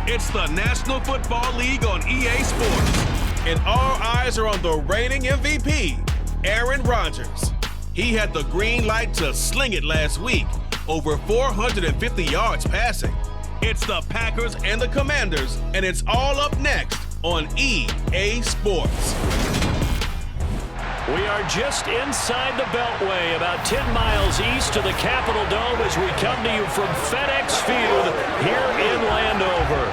It's the National Football League on EA Sports. And all eyes are on the reigning MVP, Aaron Rodgers. He had the green light to sling it last week, over 450 yards passing. It's the Packers and the Commanders, and it's all up next on EA Sports. We are just inside the Beltway, about 10 miles east of the Capitol Dome as we come to you from FedEx Field here in Landover.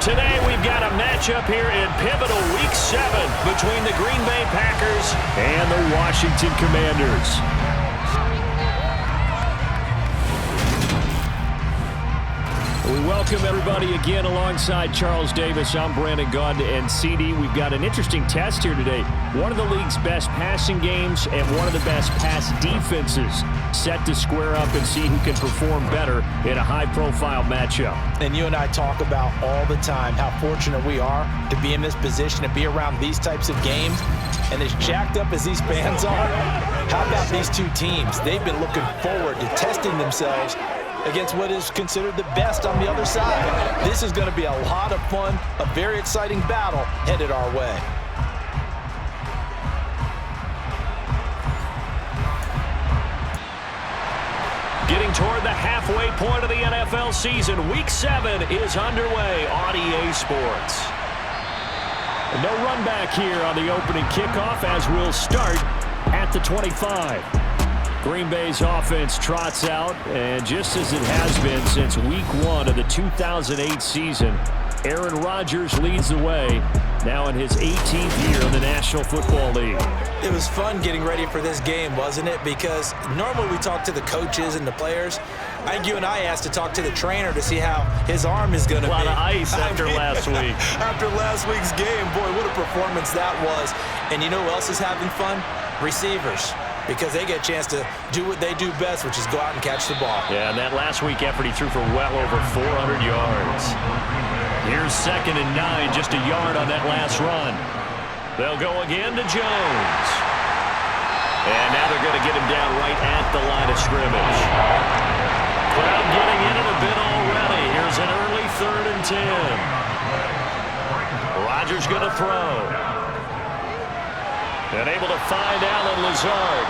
Today we've got a matchup here in pivotal Week 7 between the Green Bay Packers and the Washington Commanders. We welcome everybody again alongside Charles Davis. I'm Brandon Gaudin and CD. We've got an interesting test here today. One of the league's best passing games and one of the best pass defenses set to square up and see who can perform better in a high-profile matchup. And you and I talk about all the time how fortunate we are to be in this position and be around these types of games. And as jacked up as these fans are, how about these two teams? They've been looking forward to testing themselves against what is considered the best on the other side. This is going to be a lot of fun, a very exciting battle headed our way. Getting toward the halfway point of the NFL season, Week 7 is underway on EA Sports. No run back here on the opening kickoff as we'll start at the 25. Green Bay's offense trots out, and just as it has been since Week 1 of the 2008 season, Aaron Rodgers leads the way, now in his 18th year in the National Football League. It was fun getting ready for this game, wasn't it? Because normally we talk to the coaches and the players. I think you and I asked to talk to the trainer to see how his arm is going to be. A lot of ice after last week. After last week's game, boy, what a performance that was. And you know who else is having fun? Receivers. Because they get a chance to do what they do best, which is go out and catch the ball. Yeah, and that last week effort, he threw for well over 400 yards. Here's 2nd and 9, just a yard on that last run. They'll go again to Jones. And now they're going to get him down right at the line of scrimmage. Crowd getting in it a bit already. Here's an early 3rd and 10. Rodgers going to throw. And able to find Allen Lazard.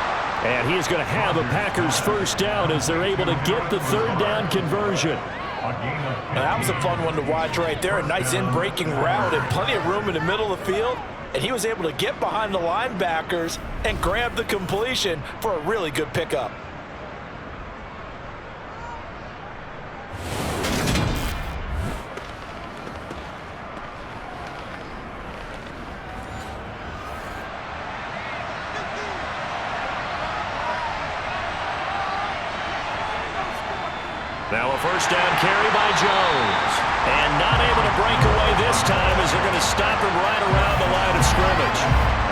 And he is going to have a Packers first down as they're able to get the 3rd down conversion. Now, that was a fun one to watch right there. A nice in-breaking route and plenty of room in the middle of the field. And he was able to get behind the linebackers and grab the completion for a really good pickup. Now a first down carry by Jones. And not able to break away this time as they're going to stop him right around the line of scrimmage.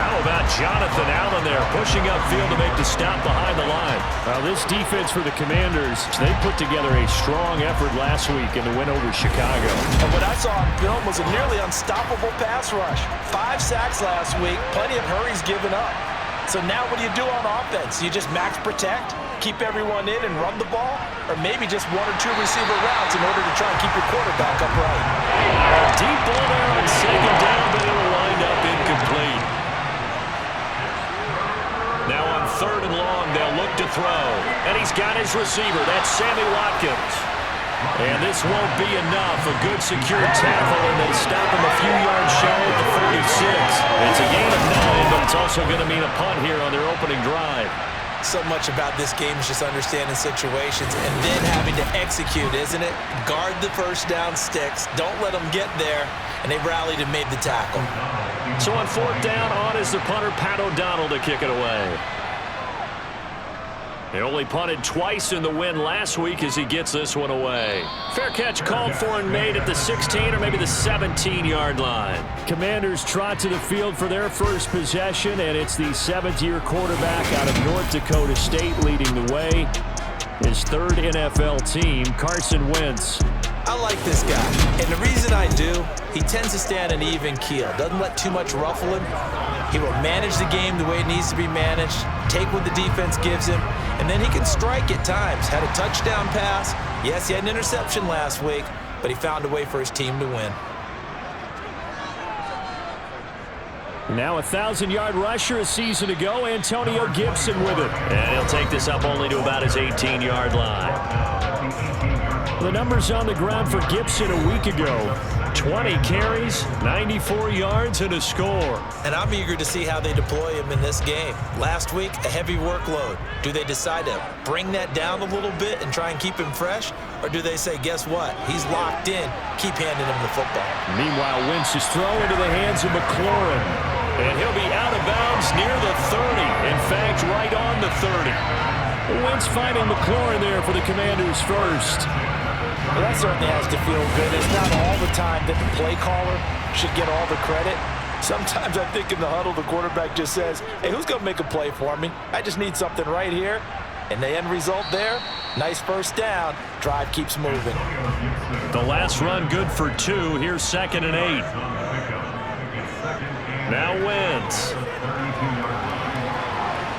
How about Jonathan Allen there pushing upfield to make the stop behind the line? Well, this defense for the Commanders, they put together a strong effort last week in the win over Chicago. And what I saw on film was a nearly unstoppable pass rush. 5 sacks last week, plenty of hurries given up. So now what do you do on offense? You just max protect, keep everyone in and run the ball, or maybe just 1 or 2 receiver routes in order to try and keep your quarterback upright. A deep ball there on 2nd down, but it'll wind up incomplete. Now on 3rd and long, they'll look to throw. And he's got his receiver. That's Sammy Watkins. And this won't be enough. A good secure tackle, and they stop him a few yards shy at the 46. It's a gain of 9, but it's also going to mean a punt here on their opening drive. So much about this game is just understanding situations and then having to execute, isn't it? Guard the first down sticks. Don't let them get there. And they rallied and made the tackle. So on 4th down, on is the punter, Pat O'Donnell, to kick it away. He only punted twice in the win last week as he gets this one away. Fair catch called for and made at the 16 or maybe the 17-yard line. Commanders trot to the field for their first possession, and it's the 7th-year quarterback out of North Dakota State leading the way. His 3rd NFL team, Carson Wentz. I like this guy, and the reason I do, he tends to stay on an even keel. Doesn't let too much ruffle him. He will manage the game the way it needs to be managed, take what the defense gives him, and then he can strike at times. Had a touchdown pass. Yes, he had an interception last week, but he found a way for his team to win. Now a 1,000-yard rusher a season ago, Antonio Gibson with it. And he'll take this up only to about his 18-yard line. The numbers on the ground for Gibson a week ago. 20 carries, 94 yards, and a score. And I'm eager to see how they deploy him in this game. Last week, a heavy workload. Do they decide to bring that down a little bit and try and keep him fresh? Or do they say, guess what? He's locked in. Keep handing him the football. Meanwhile, Wentz is thrown into the hands of McLaurin. And he'll be out of bounds near the 30. In fact, right on the 30. Wentz finding McLaurin there for the Commanders first. Well, that certainly has to feel good. It's not all the time that the play caller should get all the credit. Sometimes I think in the huddle, the quarterback just says, hey, who's going to make a play for me? I just need something right here. And the end result there, nice first down. Drive keeps moving. The last run good for 2. Here's 2nd and 8. Now Wentz.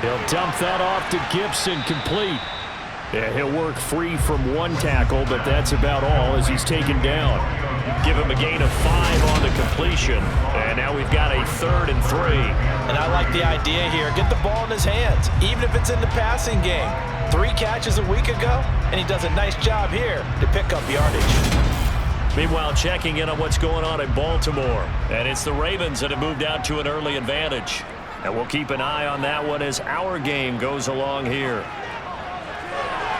He'll dump that off to Gibson, complete. Yeah, he'll work free from 1 tackle, but that's about all as he's taken down. Give him a gain of 5 on the completion. And now we've got a 3rd and 3. And I like the idea here. Get the ball in his hands, even if it's in the passing game. 3 catches a week ago, and he does a nice job here to pick up yardage. Meanwhile, checking in on what's going on in Baltimore. And it's the Ravens that have moved out to an early advantage. And we'll keep an eye on that one as our game goes along here.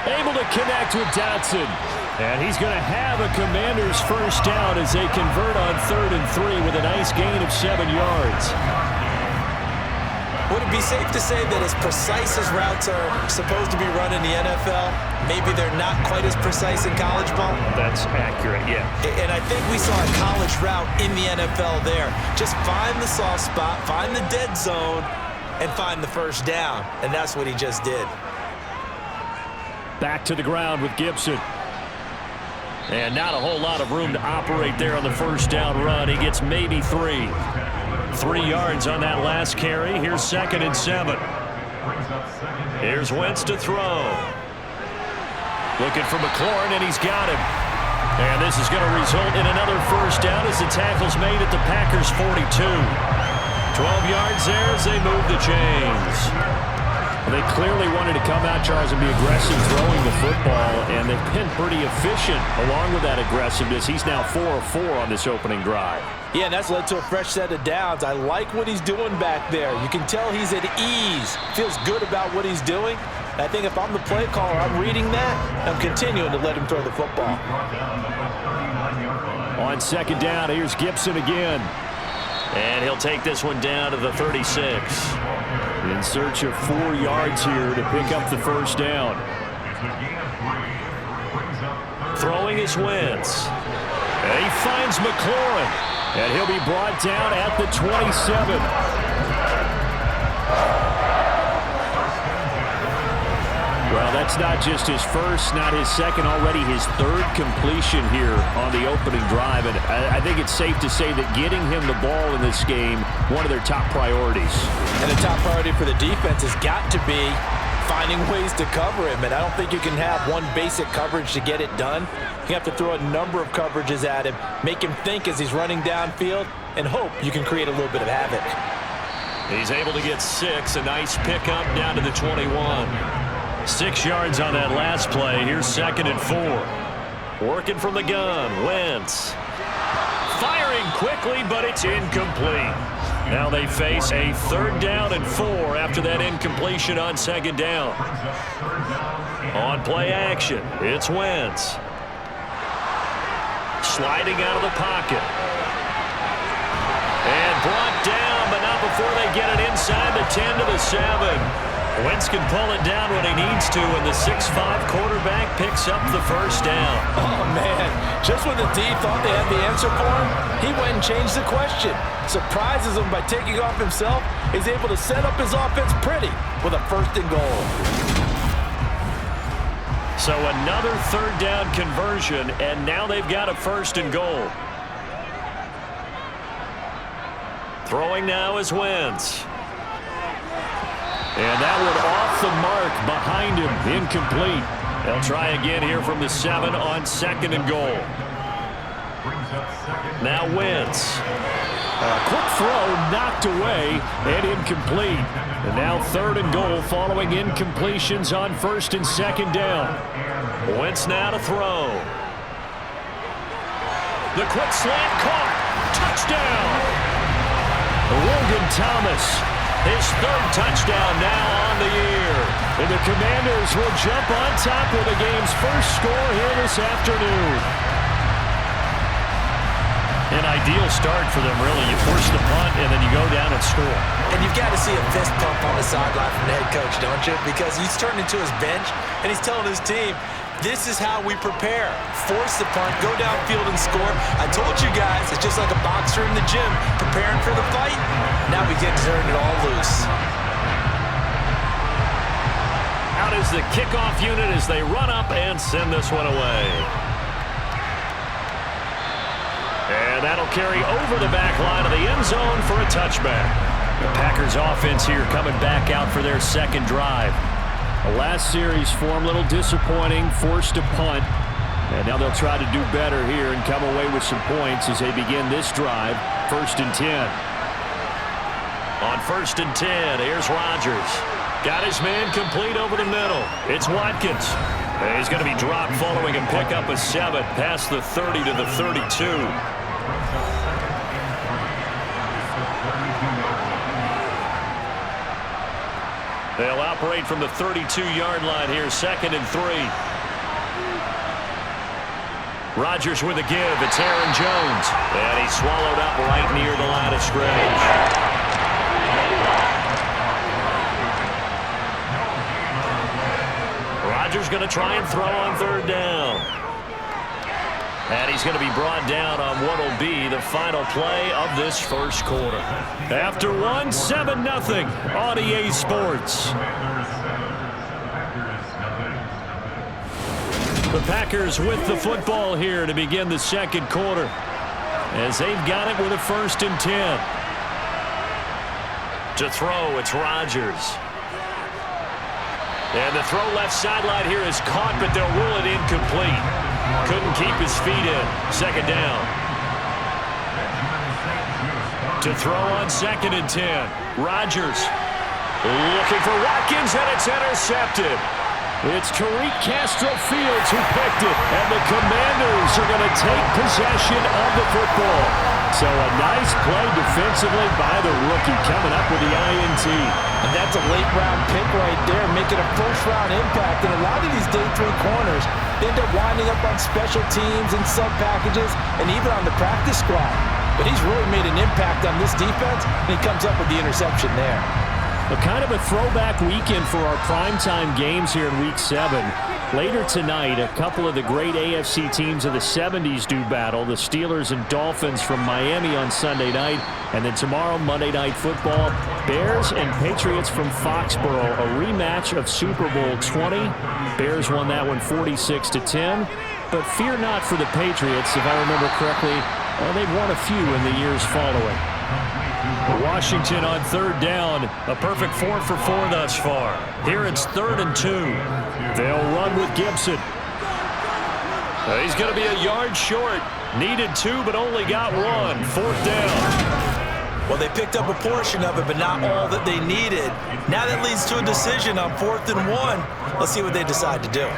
Able to connect with Dotson. And he's going to have a Commanders first down as they convert on 3rd and 3 with a nice gain of 7 yards. Would it be safe to say that as precise as routes are supposed to be run in the NFL, maybe they're not quite as precise in college ball? That's accurate, yeah. And I think we saw a college route in the NFL there. Just find the soft spot, find the dead zone, and find the first down. And that's what he just did. Back to the ground with Gibson. And not a whole lot of room to operate there on the first down run. He gets maybe 3. 3 yards on that last carry. Here's 2nd and 7. Here's Wentz to throw. Looking for McLaurin, and he's got him. And this is going to result in another first down as the tackle's made at the Packers' 42. 12 yards there as they move the chains. They clearly wanted to come out, Charles, and be aggressive throwing the football, and they've been pretty efficient along with that aggressiveness. He's now 4 of 4 on this opening drive. Yeah, and that's led to a fresh set of downs. I like what he's doing back there. You can tell he's at ease, feels good about what he's doing. And I think if I'm the play caller, I'm reading that, I'm continuing to let him throw the football. On 2nd down, here's Gibson again. And he'll take this one down to the 36. In search of 4 yards here to pick up the first down. Throwing is Wentz. And he finds McLaurin. And he'll be brought down at the 27. Well, that's not just his first, not his second, already his 3rd completion here on the opening drive. And I think it's safe to say that getting him the ball in this game, one of their top priorities. And the top priority for the defense has got to be finding ways to cover him. And I don't think you can have one basic coverage to get it done. You have to throw a number of coverages at him, make him think as he's running downfield, and hope you can create a little bit of havoc. He's able to get 6, a nice pickup down to the 21. 6 yards on that last play. Here's 2nd and 4. Working from the gun, Wentz. Firing quickly, but it's incomplete. Now they face a 3rd down and 4 after that incompletion on 2nd down. On play action, it's Wentz. Sliding out of the pocket. And brought down, but not before they get it inside the 10 to the 7. Wentz can pull it down when he needs to, and the 6'5 quarterback picks up the first down. Oh, man. Just when the D thought they had the answer for him, he went and changed the question. Surprises him by taking off himself. He's able to set up his offense pretty with a 1st and goal. So another 3rd down conversion, and now they've got a 1st and goal. Throwing now is Wentz. And that one off the mark behind him, incomplete. They'll try again here from the 7 on 2nd and goal. Now Wentz. A quick throw knocked away and incomplete. And now 3rd and goal following incompletions on 1st and 2nd down. Wentz now to throw. The quick slant caught. Touchdown. Logan Thomas. His 3rd touchdown now on the year. And the Commanders will jump on top of the game's first score here this afternoon. An ideal start for them, really. You force the punt, and then you go down and score. And you've got to see a fist pump on the sideline from the head coach, don't you? Because he's turned into his bench, and he's telling his team, this is how we prepare. Force the punt, go downfield and score. I told you guys, it's just like a boxer in the gym preparing for the fight. Now we get to turn it all loose. Out is the kickoff unit as they run up and send this one away. And that'll carry over the back line of the end zone for a touchback. The Packers offense here coming back out for their 2nd drive. The last series for them, a little disappointing, forced a punt. And now they'll try to do better here and come away with some points as they begin this drive. 1st and 10. On 1st and 10, here's Rodgers. Got his man complete over the middle. It's Watkins. And he's going to be dropped following a pickup of 7 past the 30 to the 32. They'll operate from the 32-yard line here, 2nd and 3. Rodgers with a give. It's Aaron Jones. And he's swallowed up right near the line of scrimmage. Rodgers going to try and throw on 3rd down. And he's going to be brought down on what will be the final play of this first quarter. After one, 7-0 on EA Sports. The Packers with the football here to begin the 2nd quarter, as they've got it with a 1st and 10. To throw, it's Rodgers. And the throw left sideline here is caught, but they'll rule it incomplete. Couldn't keep his feet in. 2nd down. To throw on 2nd and 10. Rodgers looking for Watkins, and it's intercepted. It's Tariq Castro-Fields who picked it, and the Commanders are going to take possession of the football. So a nice play defensively by the rookie coming up with the INT. And that's a late-round pick right there, making a first-round impact. And a lot of these day 3 corners end up winding up on special teams and sub-packages and even on the practice squad. But he's really made an impact on this defense, and he comes up with the interception there. A kind of a throwback weekend for our primetime games here in Week 7. Later tonight, a couple of the great AFC teams of the 70s do battle. The Steelers and Dolphins from Miami on Sunday night. And then tomorrow, Monday Night Football, Bears and Patriots from Foxborough. A rematch of Super Bowl 20. Bears won that one 46-10. But fear not for the Patriots. If I remember correctly, they've won a few in the years following. Washington on 3rd down. A perfect 4 for 4 thus far. Here it's 3rd and 2. They'll run with Gibson. He's going to be a yard short. Needed 2, but only got 1. 4th down. Well, they picked up a portion of it, but not all that they needed. Now that leads to a decision on 4th and 1. Let's see what they decide to do.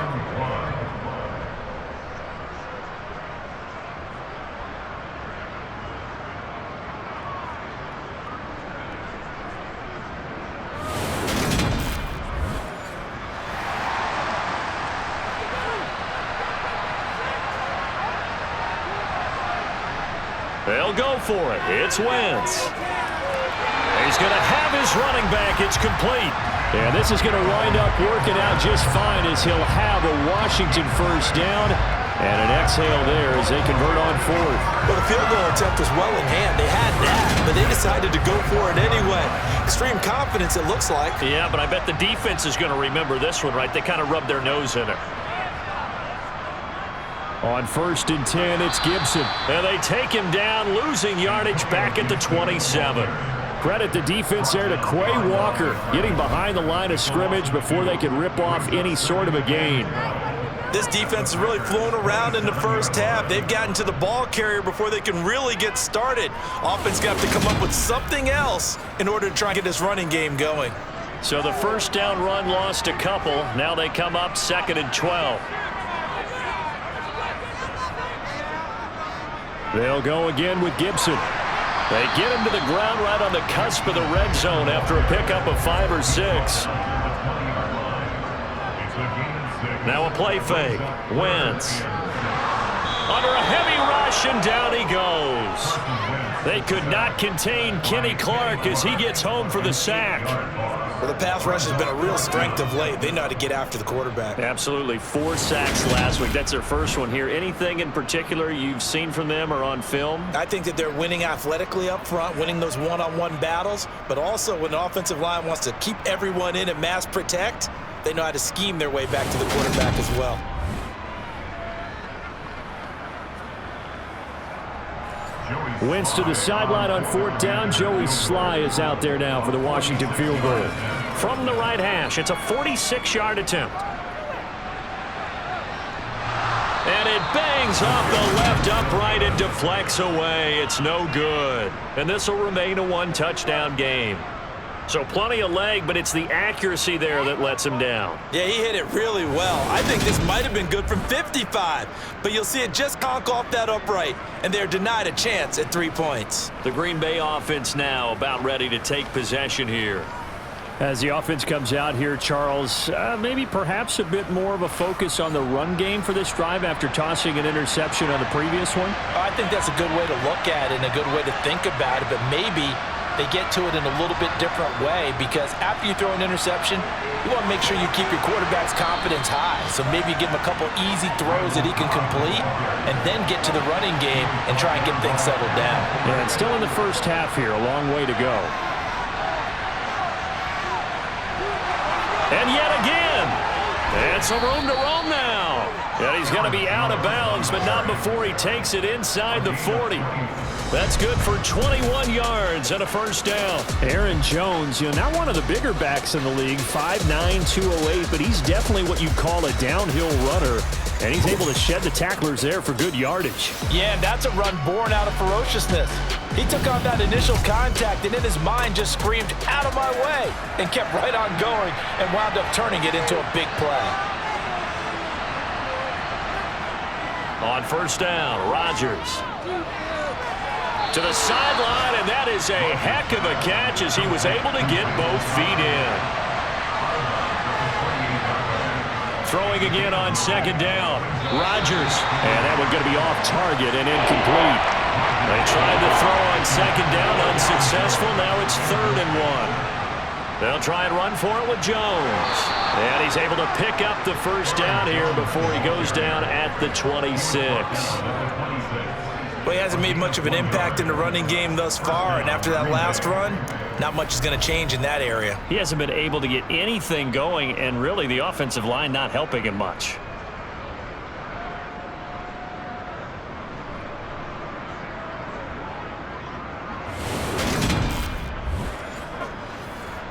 They'll go for it. It's Wentz. He's going to have his running back. It's complete. And this is going to wind up working out just fine as he'll have a Washington first down. And an exhale there as they convert on 4th. Well, the field goal attempt was well in hand. They had that, but they decided to go for it anyway. Extreme confidence, it looks like. Yeah, but I bet the defense is going to remember this one, right? They kind of rubbed their nose in it. On 1st and 10, it's Gibson. And they take him down, losing yardage back at the 27. Credit the defense there to Quay Walker, getting behind the line of scrimmage before they could rip off any sort of a gain. This defense is really flown around in the first half. They've gotten to the ball carrier before they can really get started. Offense got to come up with something else in order to try and get this running game going. So the first down run lost a couple. Now they come up 2nd and 12. They'll go again with Gibson. They get him to the ground right on the cusp of the red zone after a pickup of 5 or 6. Now a play fake. Wentz. Under a heavy rush, and down he goes. They could not contain Kenny Clark as he gets home for the sack. Well, the pass rush has been a real strength of late. They know how to get after the quarterback. Absolutely. 4 sacks last week. That's their first one here. Anything in particular you've seen from them or on film? I think that they're winning athletically up front, winning those one-on-one battles, but also when the offensive line wants to keep everyone in and mass protect, they know how to scheme their way back to the quarterback as well. Wentz to the sideline on 4th down. Joey Sly is out there now for the Washington field goal. From the right hash, it's a 46-yard attempt. And it bangs off the left upright and deflects away. It's no good. And this will remain a 1-touchdown game. So plenty of leg, but it's the accuracy there that lets him down. Yeah, he hit it really well. I think this might have been good from 55, but you'll see it just conk off that upright, and they're denied a chance at 3 points. The Green Bay offense now about ready to take possession here. As the offense comes out here, Charles, maybe perhaps a bit more of a focus on the run game for this drive after tossing an interception on the previous one? I think that's a good way to look at it and a good way to think about it, but maybe they get to it in a little bit different way, because after you throw an interception, you want to make sure you keep your quarterback's confidence high. So maybe give him a couple easy throws that he can complete and then get to the running game and try and get things settled down. Yeah, it's still in the first half here, a long way to go. And yet again, it's a room to roam now. And he's going to be out of bounds, but not before he takes it inside the 40. That's good for 21 yards and a first down. Aaron Jones, not one of the bigger backs in the league, 5'9", 208, but he's definitely what you call a downhill runner, and he's able to shed the tacklers there for good yardage. Yeah, and that's a run born out of ferociousness. He took on that initial contact and in his mind just screamed, "Out of my way," and kept right on going and wound up turning it into a big play. On first down, Rodgers to the sideline, and that is a heck of a catch as he was able to get both feet in. Throwing again on 2nd down, Rodgers, and that one going to be off target and incomplete. They tried to throw on 2nd down, unsuccessful. Now it's 3rd and 1. They'll try and run for it with Jones. And he's able to pick up the first down here before he goes down at the 26. Well, he hasn't made much of an impact in the running game thus far, and after that last run, not much is going to change in that area. He hasn't been able to get anything going, and really the offensive line not helping him much.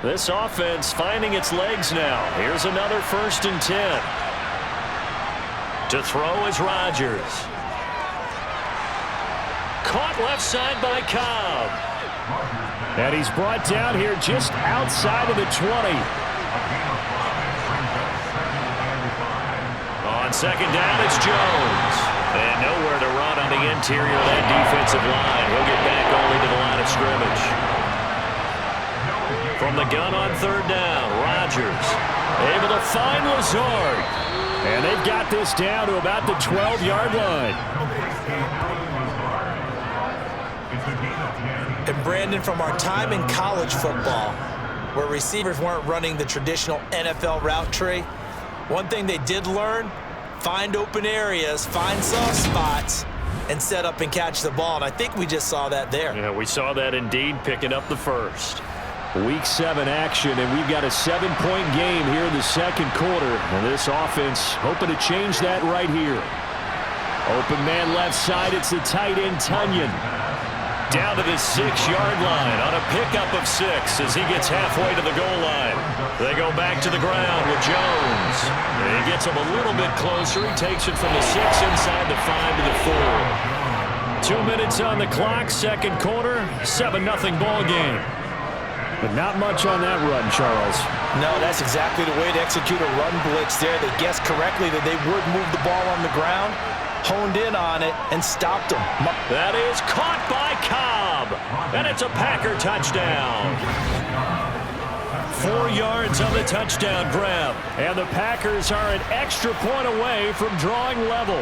This offense finding its legs now. Here's another 1st and 10. To throw is Rodgers. Caught left side by Cobb. And he's brought down here just outside of the 20. On 2nd down, it's Jones. And nowhere to run on the interior of that defensive line. He'll get back only to the line of scrimmage. From the gun on 3rd down, Rodgers able to find Lazard. And they've got this down to about the 12-yard line. And Brandon, from our time in college football, where receivers weren't running the traditional NFL route tree, one thing they did learn, find open areas, find soft spots, and set up and catch the ball. And I think we just saw that there. Yeah, we saw that indeed, picking up the first. Week 7 action, and we've got a 7-point game here in the 2nd quarter. And this offense hoping to change that right here. Open man left side, it's the tight end Tunyon. Down to the 6-yard line on a pickup of 6 as he gets halfway to the goal line. They go back to the ground with Jones. He gets him a little bit closer. He takes it from the 6 inside the 5 to the 4. 2 minutes on the clock, second quarter, 7-0 ball game. But not much on that run, Charles. No, that's exactly the way to execute a run blitz there. They guessed correctly that they would move the ball on the ground, honed in on it, and stopped them. That is caught by Cobb, and it's a Packer touchdown. 4 yards on the touchdown grab, and the Packers are an extra point away from drawing level.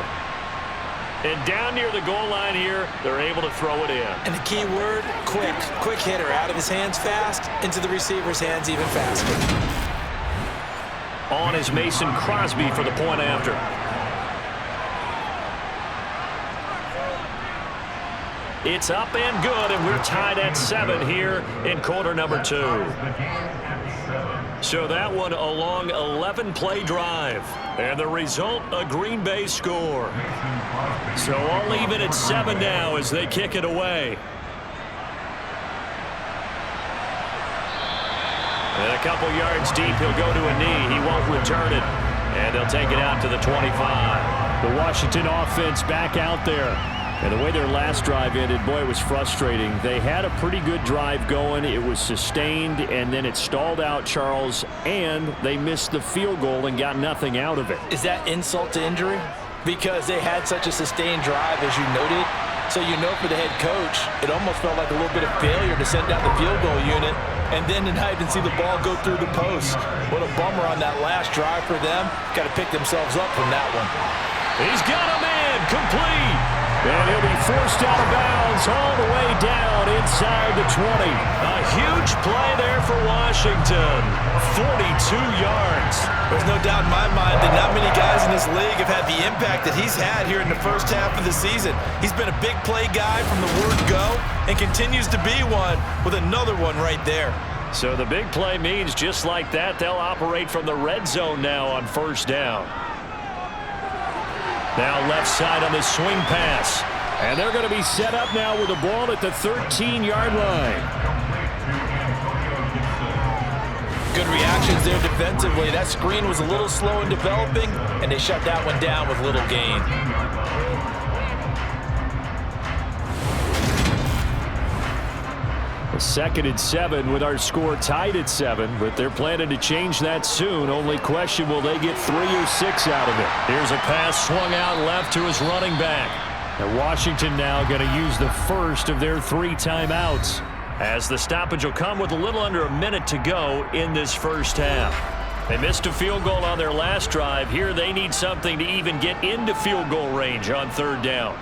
And down near the goal line here, they're able to throw it in. And the key word, quick. Quick hitter, out of his hands fast, into the receiver's hands even faster. On is Mason Crosby for the point after. It's up and good, and we're tied at 7 here in quarter number 2. So that one a long 11-play drive. And the result, a Green Bay score. So all even at 7 now as they kick it away. And a couple yards deep, he'll go to a knee. He won't return it. And they'll take it out to the 25. The Washington offense back out there. And the way their last drive ended, boy, it was frustrating. They had a pretty good drive going. It was sustained, and then it stalled out, Charles, and they missed the field goal and got nothing out of it. Is that insult to injury? Because they had such a sustained drive, as you noted. So you know for the head coach, it almost felt like a little bit of failure to send out the field goal unit and then to not even see the ball go through the post. What a bummer on that last drive for them. Got to pick themselves up from that one. He's got him in, complete. And he'll be forced out of bounds all the way down inside the 20. A huge play there for Washington. 42 yards. There's no doubt in my mind that not many guys in this league have had the impact that he's had here in the first half of the season. He's been a big play guy from the word go and continues to be one with another one right there. So the big play means just like that, they'll operate from the red zone now on first down. Now left side on the swing pass. And they're going to be set up now with the ball at the 13-yard line. Good reactions there defensively. That screen was a little slow in developing, and they shut that one down with little gain. A 2nd and 7 with our score tied at 7, but they're planning to change that soon. Only question, will they get 3 or 6 out of it? Here's a pass swung out left to his running back. And Washington now going to use the first of their 3 timeouts. As the stoppage will come with a little under a minute to go in this first half. They missed a field goal on their last drive. Here they need something to even get into field goal range on 3rd down.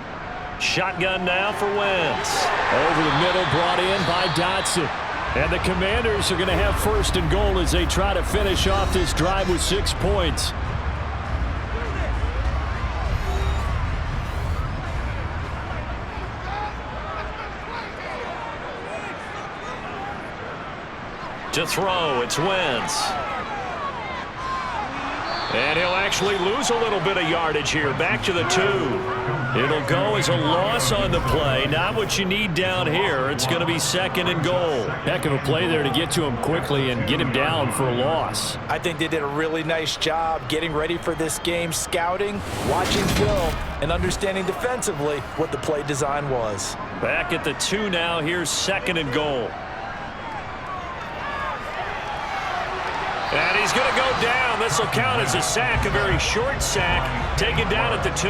Shotgun now for Wentz. Over the middle, brought in by Dotson. And the Commanders are going to have 1st and goal as they try to finish off this drive with 6 points. To throw, it's Wentz. And he'll actually lose a little bit of yardage here. Back to the 2. It'll go as a loss on the play. Not what you need down here. It's going to be 2nd and goal. Heck of a play there to get to him quickly and get him down for a loss. I think they did a really nice job getting ready for this game, scouting, watching film, and understanding defensively what the play design was. Back at the 2 now. Here's 2nd and goal. And he's going to go down. This will count as a sack, a very short sack, taken down at the 2.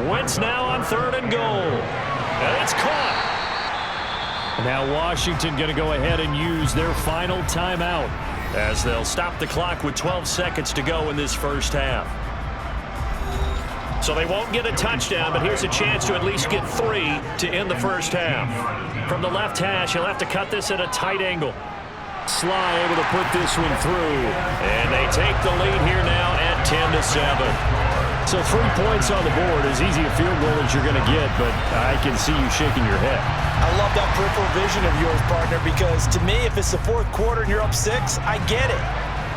Wentz now on 3rd and goal. And it's caught. Now Washington going to go ahead and use their final timeout as they'll stop the clock with 12 seconds to go in this first half. So they won't get a touchdown, but here's a chance to at least get 3 to end the first half. From the left hash, he'll have to cut this at a tight angle. Sly able to put this one through. And they take the lead here now at 10-7. So 3 points on the board, as easy a field goal as you're going to get, but I can see you shaking your head. I love that peripheral vision of yours, partner, because to me, if it's the 4th quarter and you're up 6, I get it.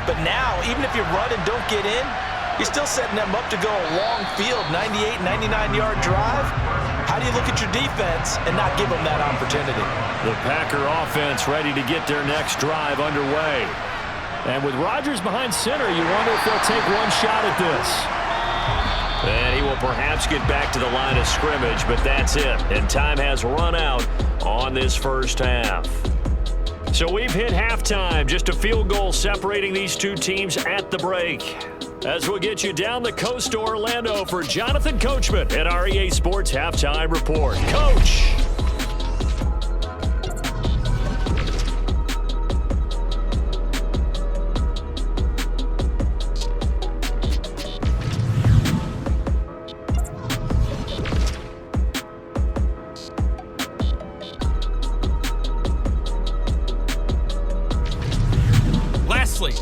But now, even if you run and don't get in, you're still setting them up to go a long field, 98, 99-yard drive. How do you look at your defense and not give them that opportunity? The Packer offense ready to get their next drive underway. And with Rodgers behind center, you wonder if they'll take one shot at this. And he will perhaps get back to the line of scrimmage, but that's it. And time has run out on this first half. So we've hit halftime, just a field goal separating these two teams at the break. As we'll get you down the coast to Orlando for Jonathan Coachman at our EA Sports Halftime Report. Coach!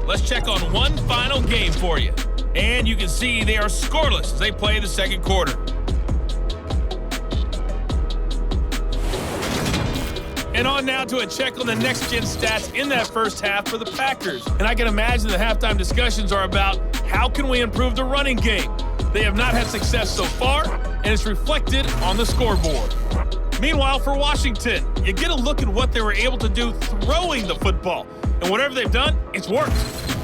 Let's check on one final game for you. And you can see they are scoreless as they play the second quarter. And on now to a check on the next-gen stats in that first half for the Packers. And I can imagine the halftime discussions are about how can we improve the running game. They have not had success so far, and it's reflected on the scoreboard. Meanwhile, for Washington, you get a look at what they were able to do throwing the football. And whatever they've done, it's worked,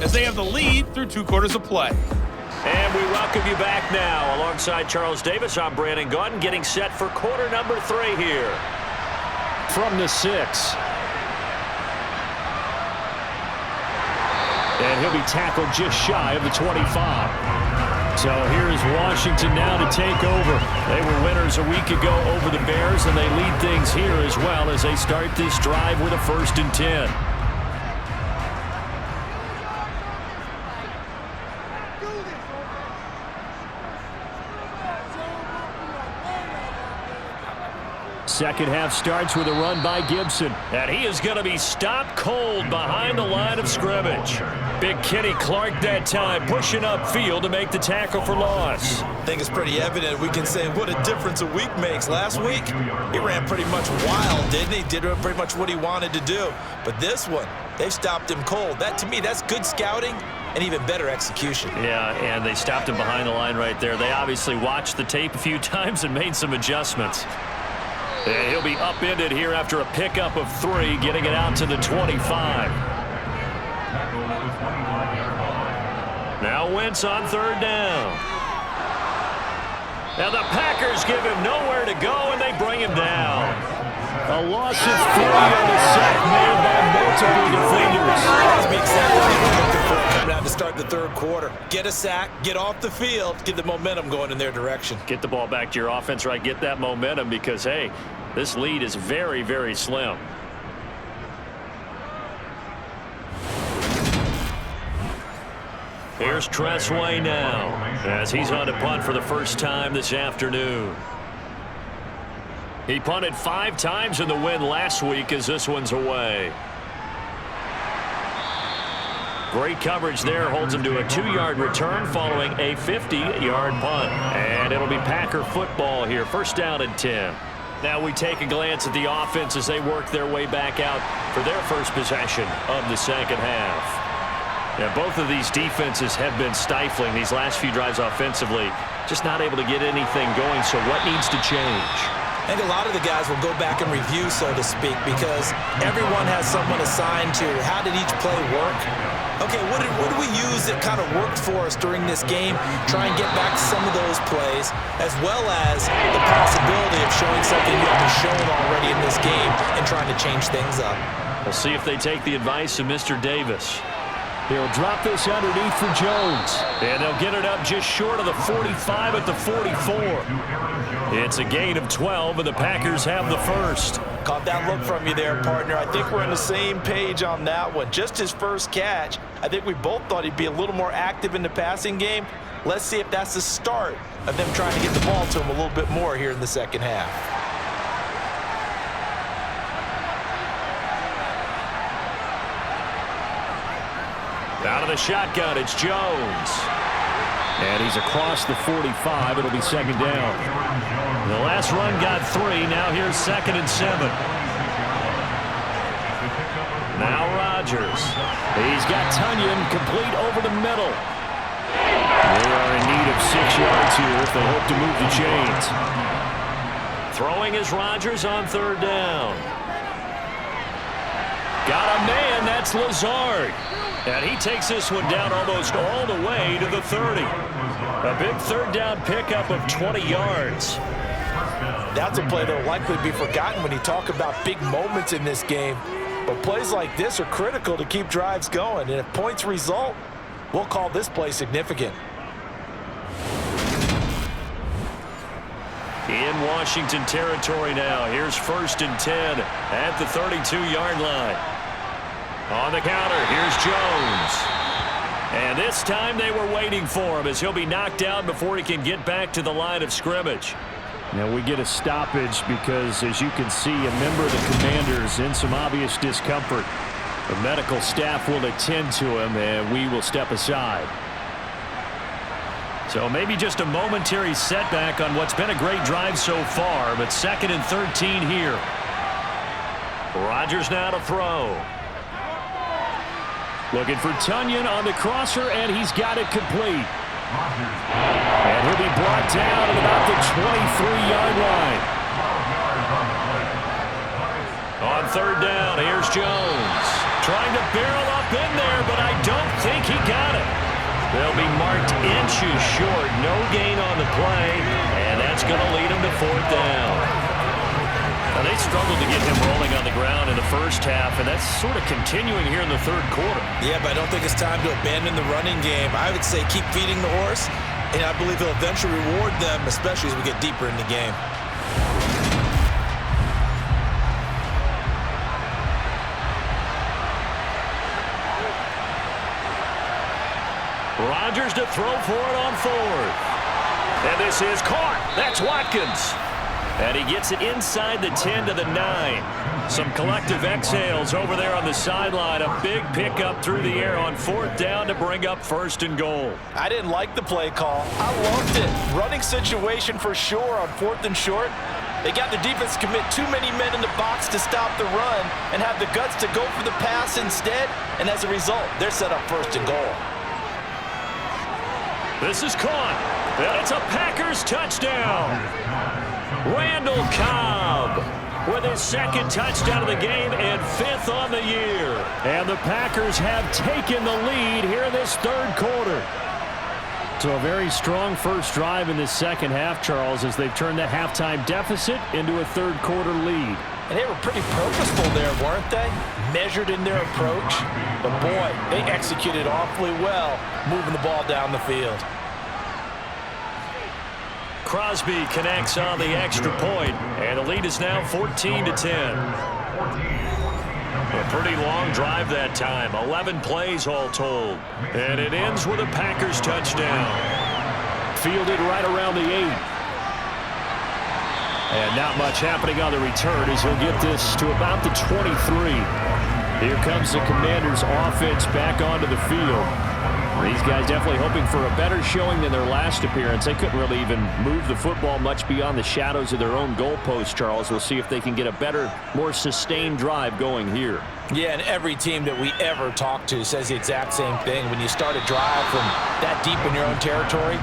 as they have the lead through 2 quarters of play. And we welcome you back now. Alongside Charles Davis, I'm Brandon Gaudin, getting set for quarter number 3 here. From the 6. And he'll be tackled just shy of the 25. So here's Washington now to take over. They were winners a week ago over the Bears, and they lead things here as well as they start this drive with a 1st and 10. Second half starts with a run by Gibson. And he is going to be stopped cold behind the line of scrimmage. Big Kenny Clark that time pushing upfield to make the tackle for loss. I think it's pretty evident. We can say what a difference a week makes. Last week, he ran pretty much wild, didn't he? Did pretty much what he wanted to do. But this one, they've stopped him cold. That, to me, that's good scouting and even better execution. Yeah, and they stopped him behind the line right there. They obviously watched the tape a few times and made some adjustments. And he'll be upended here after a pickup of 3, getting it out to the 25. Now Wentz on 3rd down. Now the Packers give him nowhere to go, and they bring him down. A loss of 3 on the sack made by multiple defenders. That's me exactly what we're looking for coming out to start the 3rd quarter. Get a sack, get off the field, get the momentum going in their direction. Get the ball back to your offense, right? Get that momentum because, hey, this lead is very, very slim. Here's Tressway now as he's on to punt for the first time this afternoon. He punted 5 times in the win last week as this one's away. Great coverage there, holds him to a 2-yard return following a 50-yard punt. And it'll be Packer football here, 1st down and 10. Now we take a glance at the offense as they work their way back out for their first possession of the second half. Now both of these defenses have been stifling these last few drives offensively, just not able to get anything going, so what needs to change? I think a lot of the guys will go back and review, so to speak, because everyone has someone assigned to how did each play work. Okay, what did we use that kind of worked for us during this game? Try and get back to some of those plays, as well as the possibility of showing something you haven't shown already in this game and trying to change things up. We'll see if they take the advice of Mr. Davis. He'll drop this underneath for Jones. And they'll get it up just short of the 45 at the 44. It's a gain of 12, and the Packers have the 1st. Caught that look from you there, partner. I think we're on the same page on that one. Just his first catch. I think we both thought he'd be a little more active in the passing game. Let's see if that's the start of them trying to get the ball to him a little bit more here in the second half. Out of the shotgun, it's Jones. And he's across the 45. It'll be 2nd down. The last run got 3. Now here's 2nd and 7. Now Rodgers. He's got Tunyon complete over the middle. They are in need of 6 yards here if they hope to move the chains. Throwing is Rodgers on third down. Got a man, that's Lazard. And he takes this one down almost all the way to the 30. A big third down pickup of 20 yards. That's a play that will likely be forgotten when you talk about big moments in this game. But plays like this are critical to keep drives going. And if points result, we'll call this play significant. In Washington territory now. Here's 1st and 10 at the 32-yard line. On the counter, here's Jones. And this time they were waiting for him as he'll be knocked down before he can get back to the line of scrimmage. Now we get a stoppage because, as you can see, a member of the Commanders in some obvious discomfort. The medical staff will attend to him, and we will step aside. So maybe just a momentary setback on what's been a great drive so far, but 2nd and 13 here. Rodgers now to throw. Looking for Tunyon on the crosser, and he's got it complete. And he'll be brought down at about the 23-yard line. On third down, here's Jones. Trying to barrel up in there, but I don't think he got it. They'll be marked inches short. No gain on the play, and that's going to lead them to 4th down. Now, they struggled to get him rolling on the ground in the first half, and that's sort of continuing here in the third quarter. Yeah, but I don't think it's time to abandon the running game. I would say keep feeding the horse, and I believe he'll eventually reward them, especially as we get deeper in the game. Rodgers to throw for it on 4th. And this is caught. That's Watkins. And he gets it inside the 10 to the 9. Some collective exhales over there on the sideline. A big pickup through the air on 4th down to bring up 1st and goal. I didn't like the play call. I loved it. Running situation for sure on 4th and short. They got the defense to commit too many men in the box to stop the run and have the guts to go for the pass instead. And as a result, they're set up 1st and goal. This is caught. And it's a Packers touchdown. Randall Cobb with his 2nd touchdown of the game and 5th on the year. And the Packers have taken the lead here in this third quarter. So a very strong first drive in this second half, Charles, as they've turned the halftime deficit into a third quarter lead. And they were pretty purposeful there, weren't they? Measured in their approach. But boy, they executed awfully well, moving the ball down the field. Crosby connects on the extra point, and the lead is now 14 to 10. A pretty long drive that time, 11 plays all told. And it ends with a Packers touchdown. Fielded right around the 8. And not much happening on the return as he'll get this to about the 23. Here comes the Commanders' offense back onto the field. These guys definitely hoping for a better showing than their last appearance. They couldn't really even move the football much beyond the shadows of their own goalpost, Charles. We'll see if they can get a better, more sustained drive going here. Yeah, and every team that we ever talk to says the exact same thing. When you start a drive from that deep in your own territory,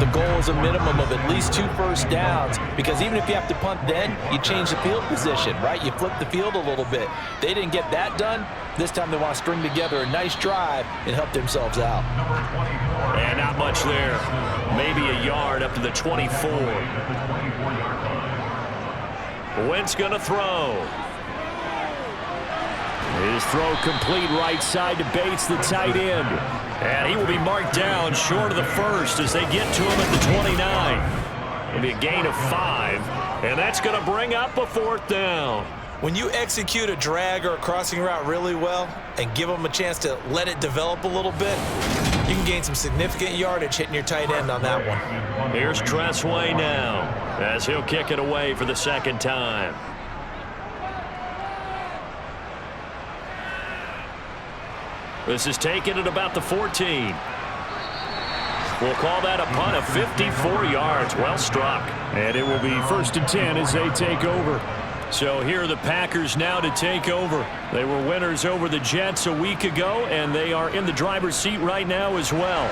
the goal is a minimum of at least 2 first downs, because even if you have to punt then, you change the field position, right? You flip the field a little bit. They didn't get that done. This time they want to string together a nice drive and help themselves out. And not much there. Maybe a yard up to the 24. Wentz going to throw. His throw complete right side to Bates, the tight end. And he will be marked down short of the first as they get to him at the 29. It'll be a gain of 5, and that's going to bring up a 4th down. When you execute a drag or a crossing route really well and give them a chance to let it develop a little bit, you can gain some significant yardage hitting your tight end on that one. Here's Tressway now as he'll kick it away for the 2nd time. This is taken at about the 14. We'll call that a punt of 54 yards. Well struck. And it will be 1st and 10 as they take over. So here are the Packers now to take over. They were winners over the Jets a week ago, and they are in the driver's seat right now as well.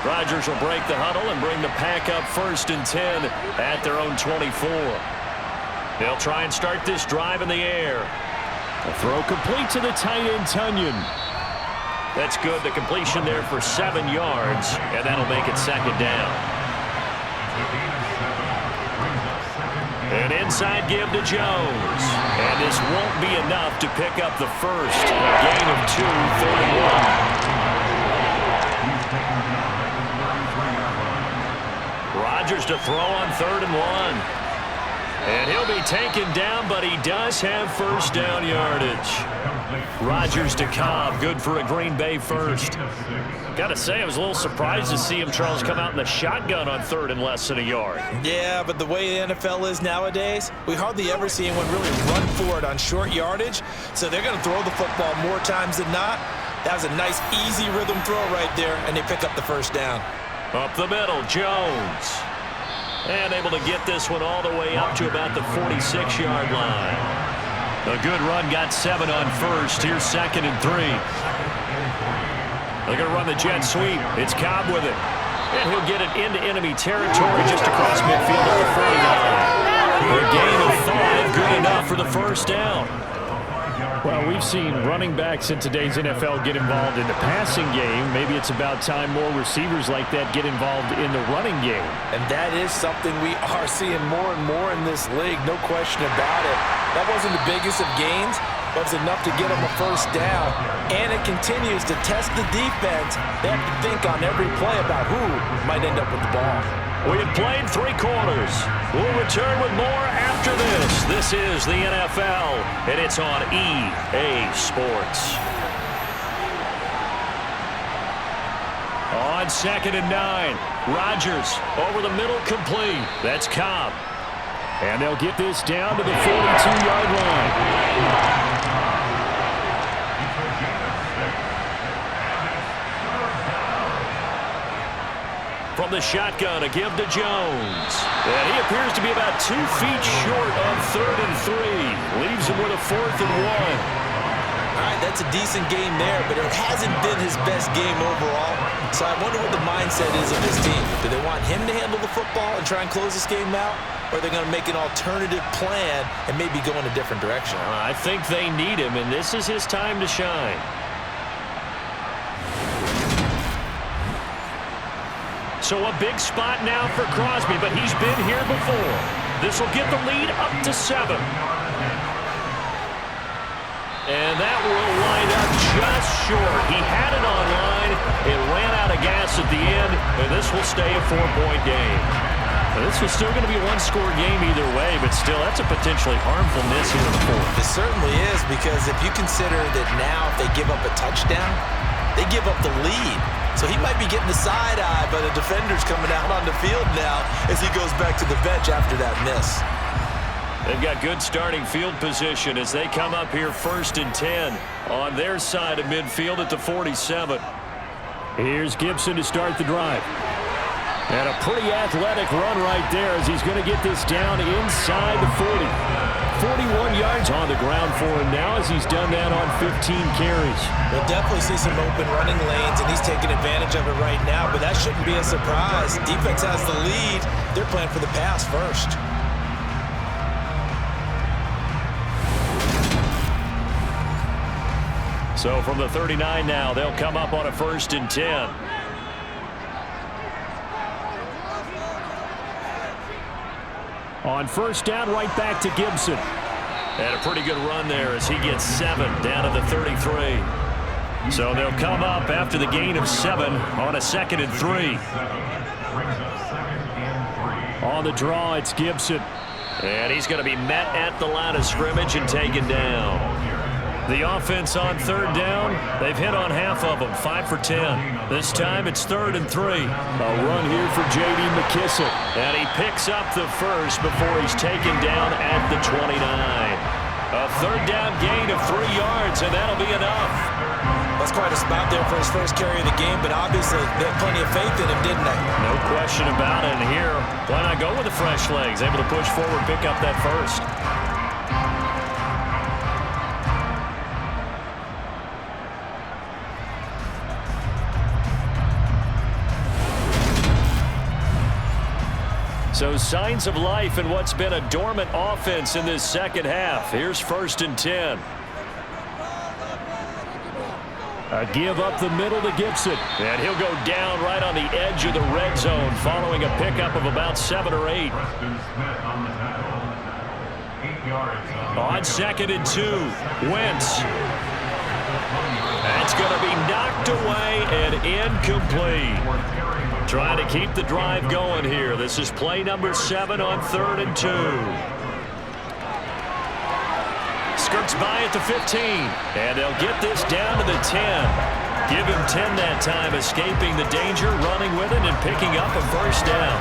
Rodgers will break the huddle and bring the pack up 1st and 10 at their own 24. They'll try and start this drive in the air. A throw complete to the tight end, Tunyon. That's good. The completion there for 7 yards, and that'll make it 2nd down. An inside give to Jones. And this won't be enough to pick up the first. A gain of 2, 3rd and 1. Rodgers to throw on 3rd and 1. And he'll be taken down, but he does have first down yardage. Rodgers to Cobb, good for a Green Bay first. Got to say, I was a little surprised to see him, Charles, come out in the shotgun on 3rd and less than a yard. Yeah, but the way the NFL is nowadays, we hardly ever see anyone really run for it on short yardage. So they're going to throw the football more times than not. That was a nice, easy rhythm throw right there, and they pick up the first down. Up the middle, Jones. And able to get this one all the way up to about the 46-yard line. A good run, got 7 on first. Here's 2nd and 3. They're going to run the jet sweep. It's Cobb with it. And he'll get it into enemy territory just across midfield at the 49. A gain of 5, good enough for the first down. Well, we've seen running backs in today's NFL get involved in the passing game. Maybe it's about time more receivers like that get involved in the running game. And that is something we are seeing more and more in this league, no question about it. That wasn't the biggest of gains, but it was enough to get them a first down. And it continues to test the defense. They have to think on every play about who might end up with the ball. We have played 3 quarters. We'll return with more after this. This is the NFL, and it's on EA Sports. On 2nd and 9, Rodgers over the middle, complete. That's Cobb. And they'll get this down to the 42-yard line. From the shotgun, a give to Jones. And he appears to be about 2 feet short on 3rd and 3. Leaves him with a 4th and 1. All right, that's a decent game there, but it hasn't been his best game overall. So I wonder what the mindset is of his team. Do they want him to handle the football and try and close this game out? Or are they going to make an alternative plan and maybe go in a different direction? I think they need him, and this is his time to shine. So a big spot now for Crosby, but he's been here before. This will get the lead up to 7. And that will line up just short. He had it on line. It ran out of gas at the end, and this will stay a 4-point game. Now, this was still going to be a 1-score game either way, but still, that's a potentially harmful miss here in the 4th. It certainly is, because if you consider that now if they give up a touchdown, they give up the lead. So he might be getting the side eye, but a defender's coming out on the field now as he goes back to the bench after that miss. They've got good starting field position as they come up here 1st and 10 on their side of midfield at the 47. Here's Gibson to start the drive. And a pretty athletic run right there as he's going to get this down inside the 40. 41 yards on the ground for him now as he's done that on 15 carries. We'll definitely see some open running lanes, and he's taking advantage of it right now, but that shouldn't be a surprise. Defense has the lead. They're playing for the pass first. So from the 39 now, they'll come up on a 1st and 10. On 1st down, right back to Gibson. And a pretty good run there as he gets 7 down to the 33. So they'll come up after the gain of 7 on a 2nd and 3. On the draw, it's Gibson. And he's going to be met at the line of scrimmage and taken down. The offense on 3rd down, they've hit on half of them, 5 for 10. This time it's 3rd and 3. A run here for J.D. McKissick. And he picks up the first before he's taken down at the 29. A 3rd down gain of 3 yards, and that'll be enough. That's quite a spot there for his first carry of the game, but obviously they had plenty of faith in him, didn't they? No question about it. And here, why not go with the fresh legs? Able to push forward, pick up that first. So signs of life in what's been a dormant offense in this second half. Here's 1st and 10. A give up the middle to Gibson. And he'll go down right on the edge of the red zone following a pickup of about 7 or 8. On 2nd and 2, Wentz. That's going to be knocked away and incomplete. Trying to keep the drive going here. This is play number 7 on 3rd and 2. Skirts by at the 15, and they'll get this down to the 10. Give him 10 that time, escaping the danger, running with it, and picking up a first down.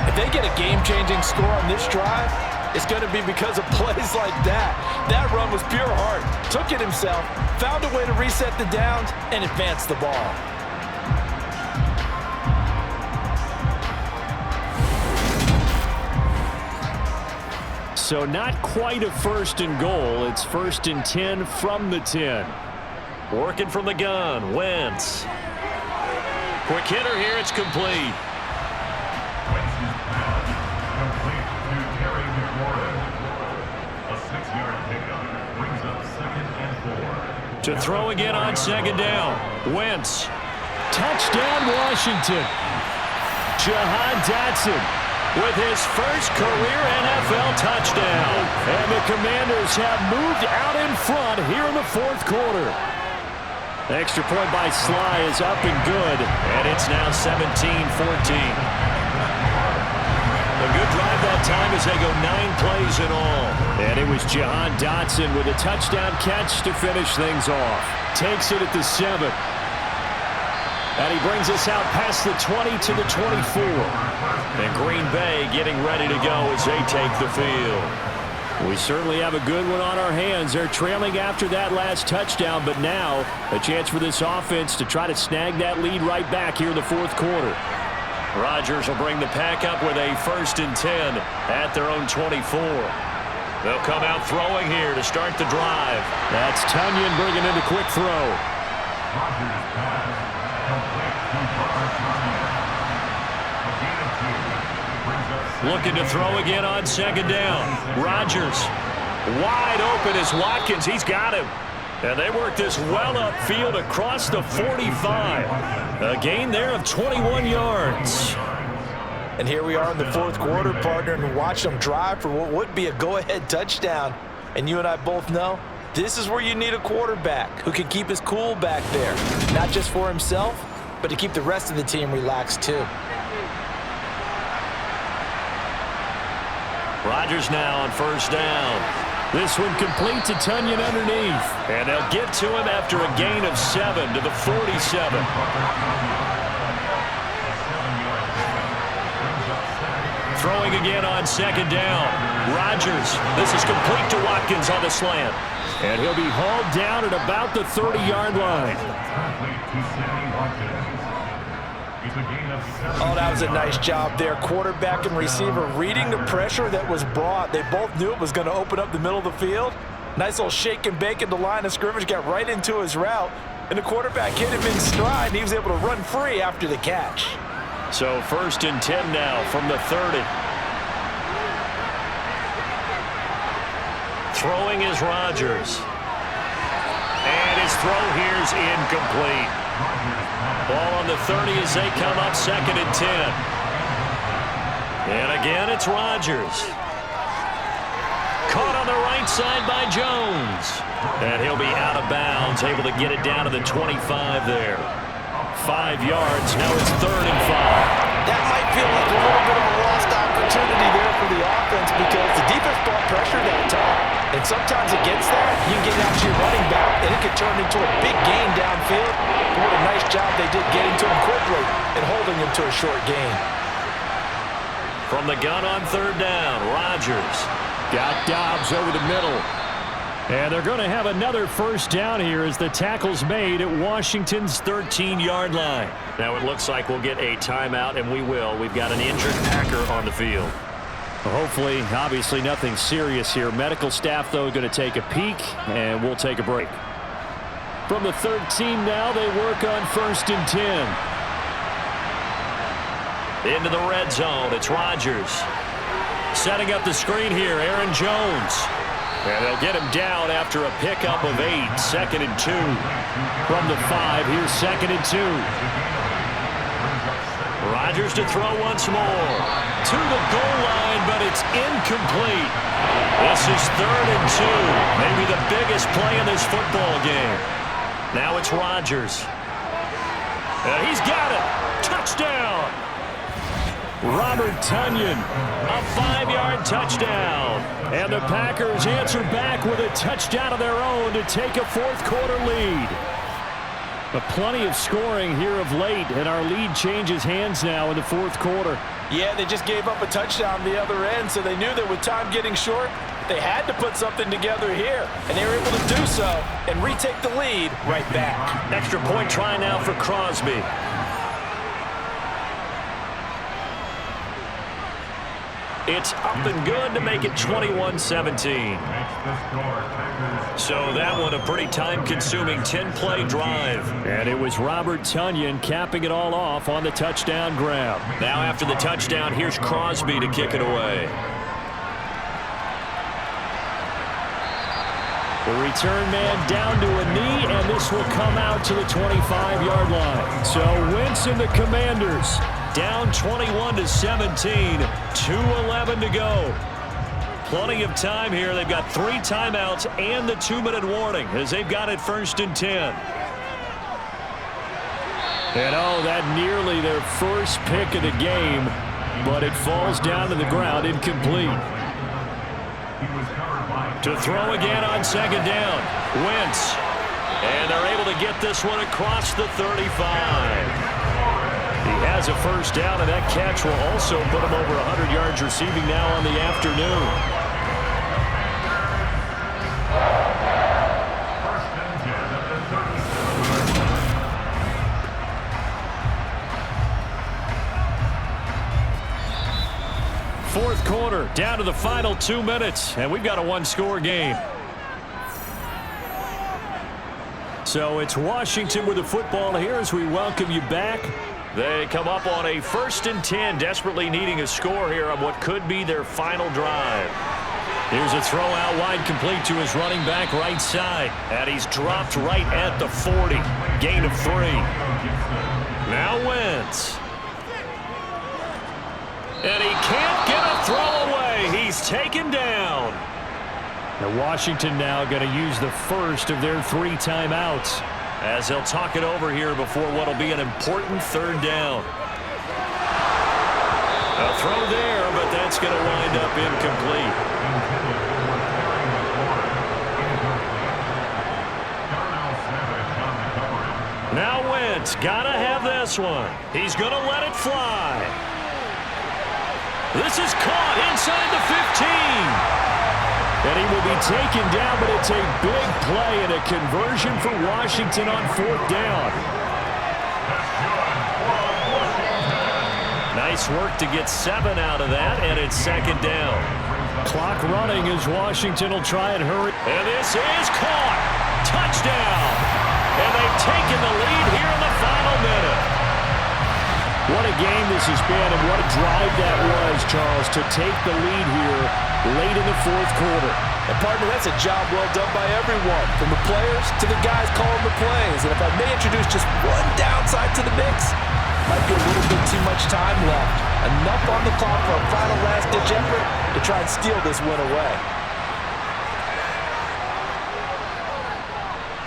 If they get a game-changing score on this drive, it's going to be because of plays like that. That run was pure heart. Took it himself, found a way to reset the downs, and advance the ball. So not quite a 1st and goal. It's 1st and 10 from the 10. Working from the gun, Wentz. Quick hitter here, it's complete. To throw again on 2nd down. Wentz. Touchdown, Washington. Jahan Dotson with his first career NFL touchdown. And the Commanders have moved out in front here in the 4th quarter. Extra point by Sly is up and good. And it's now 17-14. A good drive that time as they go 9 plays in all. And it was Jahan Dotson with a touchdown catch to finish things off. Takes it at the 7. And he brings us out past the 20 to the 24. And Green Bay getting ready to go as they take the field. We certainly have a good one on our hands. They're trailing after that last touchdown, but now a chance for this offense to try to snag that lead right back here in the 4th quarter. Rodgers will bring the pack up with a 1st and 10 at their own 24. They'll come out throwing here to start the drive. That's Tunyon bringing in the quick throw. Looking to throw again on 2nd down. Rodgers wide open as Watkins. He's got him. And they work this well upfield across the 45. A gain there of 21 yards. And here we are in the 4th quarter, partner, and watch them drive for what would be a go-ahead touchdown. And you and I both know this is where you need a quarterback who can keep his cool back there. Not just for himself, but to keep the rest of the team relaxed too. Rodgers now on 1st down. This one complete to Tunyon underneath. And they'll get to him after a gain of 7 to the 47. Throwing again on 2nd down. Rodgers. This is complete to Watkins on the slant. And he'll be hauled down at about the 30-yard line. Oh, that was a nice job there. Quarterback and receiver reading the pressure that was brought. They both knew it was going to open up the middle of the field. Nice little shake and bake at the line of scrimmage, got right into his route. And the quarterback hit him in stride, and he was able to run free after the catch. So 1st and 10 now from the 30. Throwing is Rodgers. And his throw here's incomplete. Ball on the 30 as they come up 2nd and 10. And again, it's Rodgers. Caught on the right side by Jones. And he'll be out of bounds, able to get it down to the 25 there. 5 yards, now it's 3rd and 5. That might feel like a little bit of a lost opportunity there for the offense because the defense brought pressure that time. And sometimes against that, you can get out to your running back, and it could turn into a big gain downfield. But what a nice job they did getting to him quickly and holding him to a short gain. From the gun on 3rd down, Rodgers. Got Dobbs over the middle. And they're going to have another 1st down here as the tackle's made at Washington's 13-yard line. Now it looks like we'll get a timeout, and we will. We've got an injured Packer on the field. Hopefully, obviously nothing serious here. Medical staff, though, going to take a peek, and we'll take a break. From the 13 now, they work on 1st and 10. Into the red zone, it's Rodgers. Setting up the screen here, Aaron Jones. And they'll get him down after a pickup of 8, 2nd and 2. From the 5, here's 2nd and 2. Rodgers to throw once more. To the goal line, but it's incomplete. This is 3rd and 2. Maybe the biggest play in this football game. Now it's Rodgers. And he's got it. Touchdown. Robert Tonyan, a 5-yard touchdown. And the Packers answer back with a touchdown of their own to take a 4th-quarter lead. But plenty of scoring here of late, and our lead changes hands now in the 4th quarter. Yeah, they just gave up a touchdown the other end, so they knew that with time getting short, they had to put something together here. And they were able to do so and retake the lead right back. Extra point try now for Crosby. It's up and good to make it 21-17. So that one a pretty time-consuming 10-play drive. And it was Robert Tonyan capping it all off on the touchdown grab. Now after the touchdown, here's Crosby to kick it away. The return man down to a knee, and this will come out to the 25-yard line. So Wentz and the Commanders down 21-17, 2:11 to go. Plenty of time here. They've got 3 timeouts and the 2-minute warning as they've got it 1st and 10. And oh, that nearly their first pick of the game, but it falls down to the ground incomplete. To throw again on 2nd down, Wentz. And they're able to get this one across the 35. He has a 1st down, and that catch will also put him over 100 yards receiving now on the afternoon. Fourth quarter, down to the final 2 minutes, and we've got a 1-score game. So it's Washington with the football here as we welcome you back. They come up on a 1st and 10, desperately needing a score here on what could be their final drive. Here's a throw out wide, complete to his running back right side. And he's dropped right at the 40. Gain of 3. Now Wentz. And he can't get a throw away. He's taken down. Now Washington now going to use the first of their 3 timeouts, as they'll talk it over here before what will be an important 3rd down. A throw there, but that's going to wind up incomplete. Now Wentz got to have this one. He's going to let it fly. This is caught inside the 15. And he will be taken down, but it's a big play and a conversion for Washington on 4th down. Nice work to get 7 out of that, and it's 2nd down. Clock running as Washington will try and hurry. And this is caught. Touchdown. And they've taken the lead here in the final minute. What a game this has been, and what a drive that was, Charles, to take the lead here late in the 4th quarter. And partner, that's a job well done by everyone, from the players to the guys calling the plays. And if I may introduce just one downside to the mix, might be a little bit too much time left. Enough on the clock for a final last-ditch effort to try and steal this win away.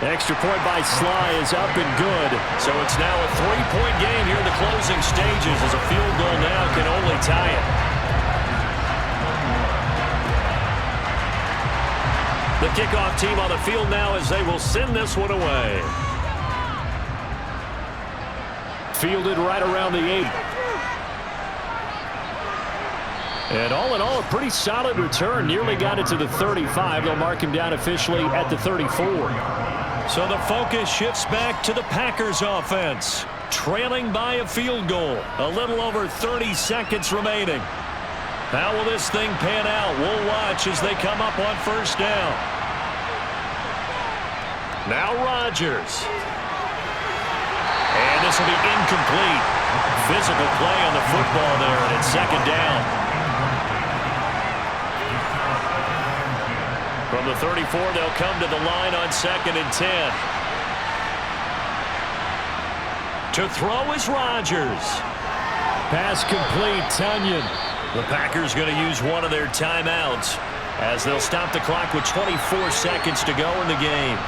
Extra point by Sly is up and good. So it's now a 3-point game here in the closing stages as a field goal now can only tie it. The kickoff team on the field now as they will send this one away. Fielded right around the 8. And all in all, a pretty solid return. Nearly got it to the 35. They'll mark him down officially at the 34. So the focus shifts back to the Packers offense. Trailing by a field goal. A little over 30 seconds remaining. How will this thing pan out? We'll watch as they come up on 1st down. Now Rodgers. And this will be incomplete. Physical play on the football there, and it's second down. From the 34, they'll come to the line on 2nd and 10. To throw is Rodgers. Pass complete, Tunyon. The Packers going to use one of their timeouts as they'll stop the clock with 24 seconds to go in the game.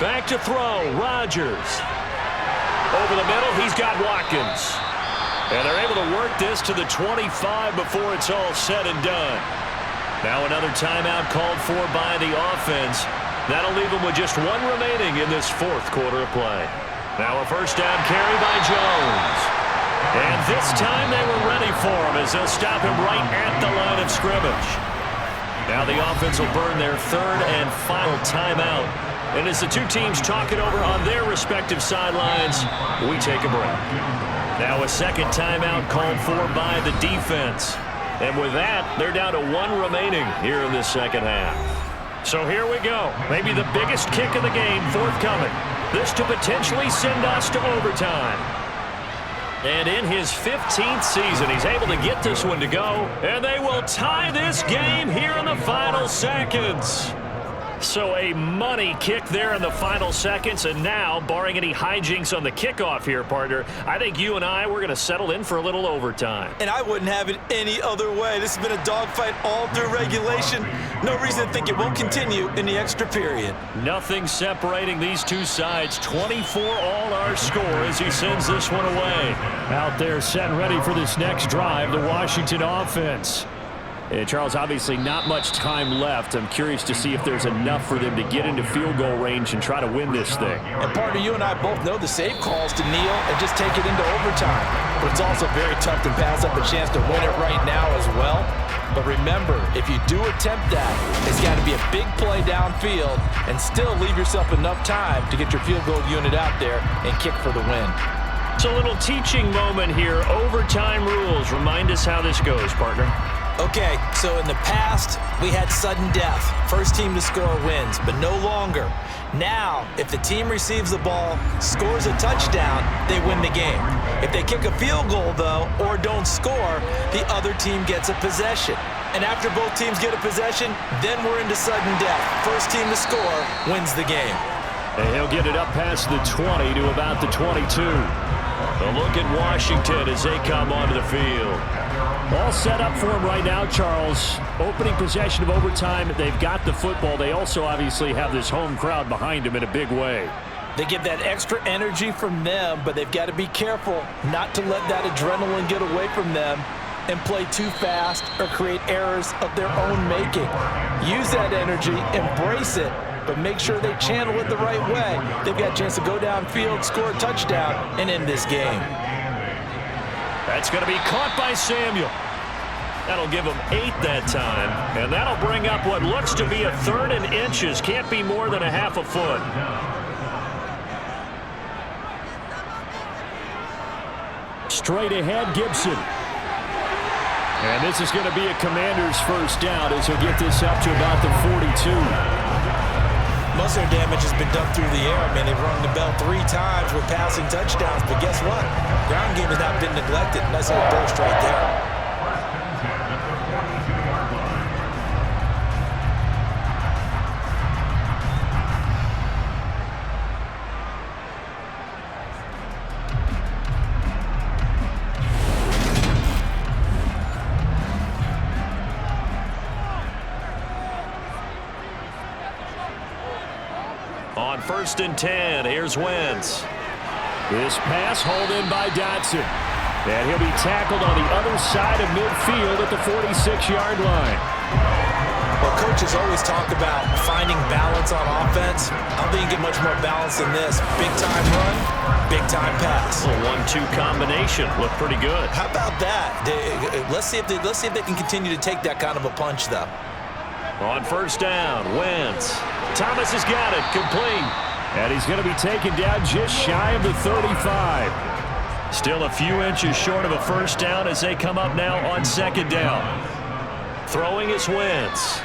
Back to throw, Rodgers. Over the middle, he's got Watkins. And they're able to work this to the 25 before it's all said and done. Now another timeout called for by the offense. That'll leave them with just one remaining in this fourth quarter of play. Now a first down carry by Jones. And this time they were ready for him as they'll stop him right at the line of scrimmage. Now the offense will burn their third and final timeout. And as the two teams talk it over on their respective sidelines, we take a break. Now a second timeout called for by the defense. And with that, they're down to one remaining here in this second half. So here we go. Maybe the biggest kick of the game forthcoming. This to potentially send us to overtime. And in his 15th season, he's able to get this one to go. And they will tie this game here in the final seconds. So a money kick there in the final seconds. And now, barring any hijinks on the kickoff here, partner, I think you and I, we're going to settle in for a little overtime. And I wouldn't have it any other way. This has been a dogfight all through regulation. No reason to think it won't continue in the extra period. Nothing separating these two sides. 24 all our score as he sends this one away. Out there set and ready for this next drive, the Washington offense. And Charles, obviously not much time left. I'm curious to see if there's enough for them to get into field goal range and try to win this thing. And partner, you and I both know the safe calls to kneel and just take it into overtime. But it's also very tough to pass up a chance to win it right now as well. But remember, if you do attempt that, it's got to be a big play downfield and still leave yourself enough time to get your field goal unit out there and kick for the win. It's a little teaching moment here. Overtime rules. Remind us how this goes, partner. Okay, so in the past, we had sudden death. First team to score wins, but no longer. Now, if the team receives the ball, scores a touchdown, they win the game. If they kick a field goal, though, or don't score, the other team gets a possession. And after both teams get a possession, then we're into sudden death. First team to score wins the game. And he'll get it up past the 20 to about the 22. A look at Washington as they come onto the field. All set up for him right now, Charles. Opening possession of overtime. They've got the football. They also obviously have this home crowd behind them in a big way. They get that extra energy from them, but they've got to be careful not to let that adrenaline get away from them and play too fast or create errors of their own making. Use that energy, embrace it, but make sure they channel it the right way. They've got a chance to go downfield, score a touchdown, and end this game. That's going to be caught by Samuel. That'll give him 8 that time, and that'll bring up what looks to be a 3rd and inches. Can't be more than a half a foot. Straight ahead, Gibson. And this is going to be a Commander's first down as he'll get this up to about the 42. Most of their damage has been done through the air. I mean, they've rung the bell 3 times with passing touchdowns, but guess what? Ground game has not been neglected. Nice little burst right there. On 1st and 10, here's Wentz. This pass hauled in by Dotson. And he'll be tackled on the other side of midfield at the 46-yard line. Well, coaches always talk about finding balance on offense. I don't think you get much more balance than this. Big-time run, big-time pass. A 1-2 combination. Looked pretty good. How about that? Let's see if they can continue to take that kind of a punch, though. On 1st down, Wentz. Thomas has got it, complete. And he's going to be taken down just shy of the 35. Still a few inches short of a first down as they come up now on 2nd down. Throwing is Wentz.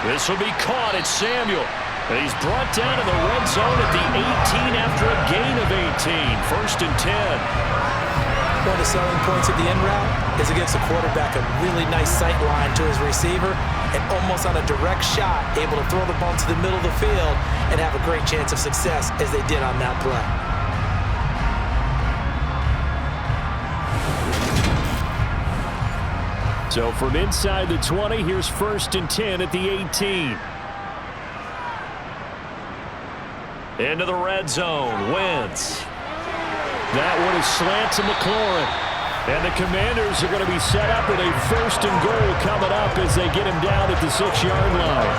This will be caught. It's Samuel. And he's brought down to the red zone at the 18 after a gain of 18. 1st and 10. One of the selling points of the end route is it gives the quarterback a really nice sight line to his receiver and almost on a direct shot able to throw the ball to the middle of the field and have a great chance of success as they did on that play. So from inside the 20, here's 1st and 10 at the 18. Into the red zone. Wentz. That one is slant to McLaurin. And the Commanders are going to be set up with a 1st and goal coming up as they get him down at the 6-yard line.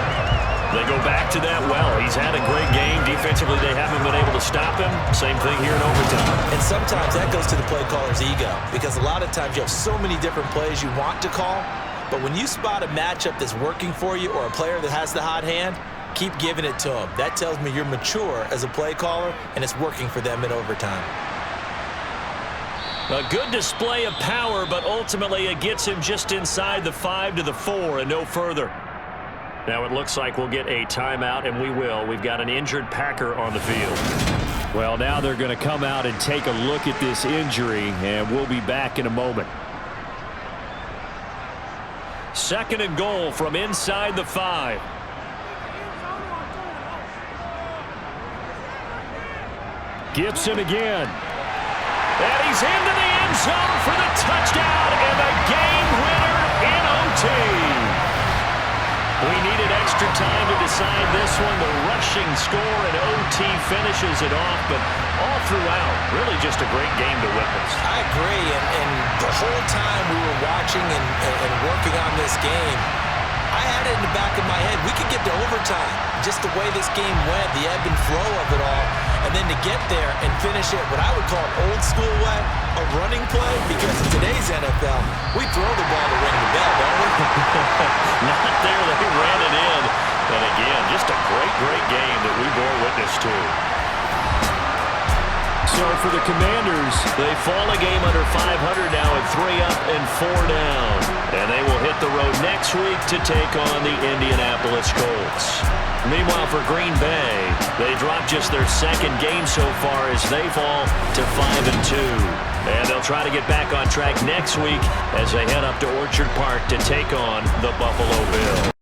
They go back to that well. He's had a great game. Defensively, they haven't been able to stop him. Same thing here in overtime. And sometimes that goes to the play caller's ego because a lot of times you have so many different plays you want to call. But when you spot a matchup that's working for you or a player that has the hot hand, keep giving it to them. That tells me you're mature as a play caller, and it's working for them in overtime. A good display of power, but ultimately it gets him just inside the 5 to the 4 and no further. Now it looks like we'll get a timeout, and we will. We've got an injured Packer on the field. Well, now they're going to come out and take a look at this injury, and we'll be back in a moment. 2nd and goal from inside the 5. Gibson again. And he's into the end zone for the touchdown and the game winner in OT. We needed extra time to decide this one. The rushing score and OT finishes it off, but all throughout, really just a great game to witness. I agree, and the whole time we were watching and working on this game, I had it in the back of my head. We could get to overtime. Just the way this game went, the ebb and flow of it all. And then to get there and finish it what I would call an old school way, a running play, because in today's NFL, we throw the ball to ring the bell, don't we? Not there. They ran it in. And again, just a great game that we bore witness to. So for the Commanders, they fall a game under 500 now at 3 up and 4 down. And they will hit the road next week to take on the Indianapolis Colts. Meanwhile, for Green Bay, they dropped just their 2nd game so far as they fall to 5-2. And they'll try to get back on track next week as they head up to Orchard Park to take on the Buffalo Bills.